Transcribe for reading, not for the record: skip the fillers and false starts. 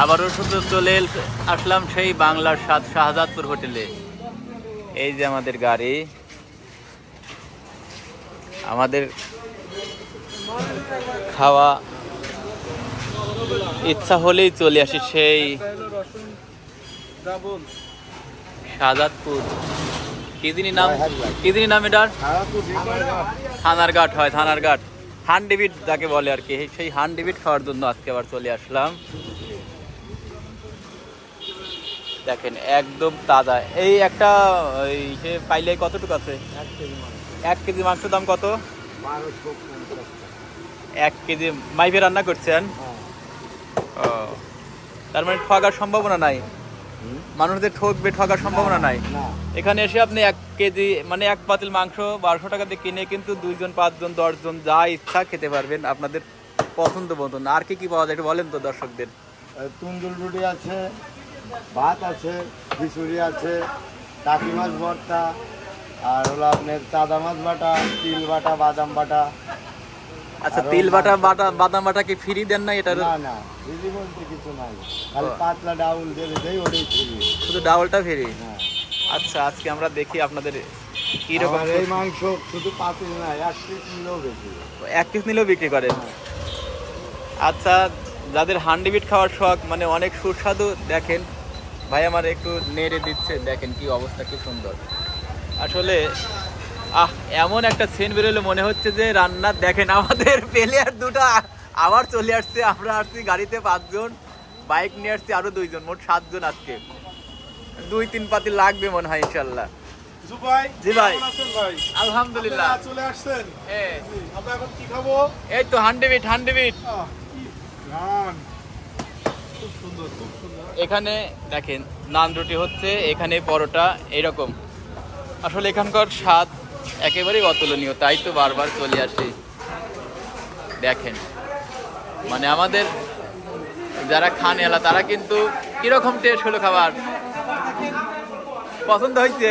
আবারও শুধু চলে আসলাম সেই বাংলার স্বাদ শাহজাদপুর হোটেলে। এই যে আমাদের গাড়ি, আমাদের খাওয়া ইচ্ছা হলেই চলে আসি সেই শাহজাদপুর। কি দিনই নাম এটার? থানারঘাট হয়, থানারঘাট হান্ডিবিট যাকে বলে আর কি, সেই হান্ডিবিট খাওয়ার জন্য আজকে আবার চলে আসলাম। দেখেন একদম তাজা। এই একটা পাইলে কতটুকু আছে? 1 কেজি মাংসের দাম কত? 1 কেজি মাইভে রান্না করছেন? ও, তার মানে ঠগার সম্ভাবনা নাই, মানুষদের ঠগার সম্ভাবনা নাই। এখানে এসে আপনি 1 কেজি মানে 1 পাতিল মাংস 1200 টাকা দিয়ে কিনে কিন্তু 2 জন 5 জন 10 জন যা ইচ্ছা খেতে পারবেন আপনাদের পছন্দ মতন। আর কি কি পাওয়া যায় একটু বলেন তো দর্শকদের। তন্দুর রুটি আছে, ভাত আছে, খিচুড়ি আছে, টাকি মাছ ভর্তা, আর হলো আপনার চাদা মাছ বাটা, তিল বাটা, বাদাম বাটা। আচ্ছা, তিল বাটা বাদাম বাটা কি ফ্রি দেন না? এটা না ফ্রি বলতে কিছু নাই, খালি পাতলা ডাউল দেই ওটাই ফ্রি, শুধু ডাউলটা ফ্রি। আচ্ছা, আজকে আমরা দেখি আপনাদের কি রকম। এই মাংস শুধু পাতিল না, 1 পিস নিলেও বেশি, 1 পিস নিলেও বিক্রি করেন? আচ্ছা, যাদের হান্ডিবিট খাওয়ার শখ, মানে অনেক সুস্বাদু, দেখেন ভাই আমার একটু নেড়ে দিচ্ছে, দেখেন কি অবস্থা, কি সুন্দর আসলে। এমন একটা সেন বেরোলে মনে হচ্ছে যে রান্না। দেখেন আমাদের প্লেয়ার দুটো আবার চলে আসছে। আমরা আসছি গাড়িতে 5 জন, বাইক নিয়ে আসছি আরো 2 জন, মোট 7 জন। আজকে 2-3 পাতি লাগবে মনে হয় ইনশাল্লাহ। জি ভাই, আলহামদুলিল্লাহ চলে আসছেন। আমরা এখন কি খাবো? এই তো হান্ডিবিট। খুব সুন্দর, খুব সুন্দর। এখানে দেখেন নান রুটি হচ্ছে, এখানে পরোটা, এইরকম। আসলে এখানকার স্বাদ একেবারেই অতুলনীয়, তাই তো বারবার চলে আসি। দেখেন মানে আমাদের যারা খান এলা তারা কিন্তু কিরকম টেস্ট হলো খাবার? পছন্দ হয়েছে?